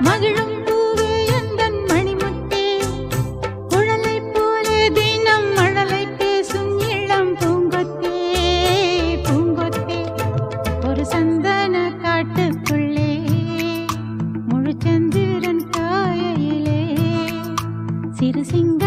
மகிழும் பூவே எந்தன் மணிமுத்தே குழலை போலே தினம் மழலை பேசும் இளம் பூங்கொத்தே பூங்கொத்தே ஒரு சந்தன காட்டுக்குள்ளே முழுச்சந்திரன் காயிலே சிறு சிங்க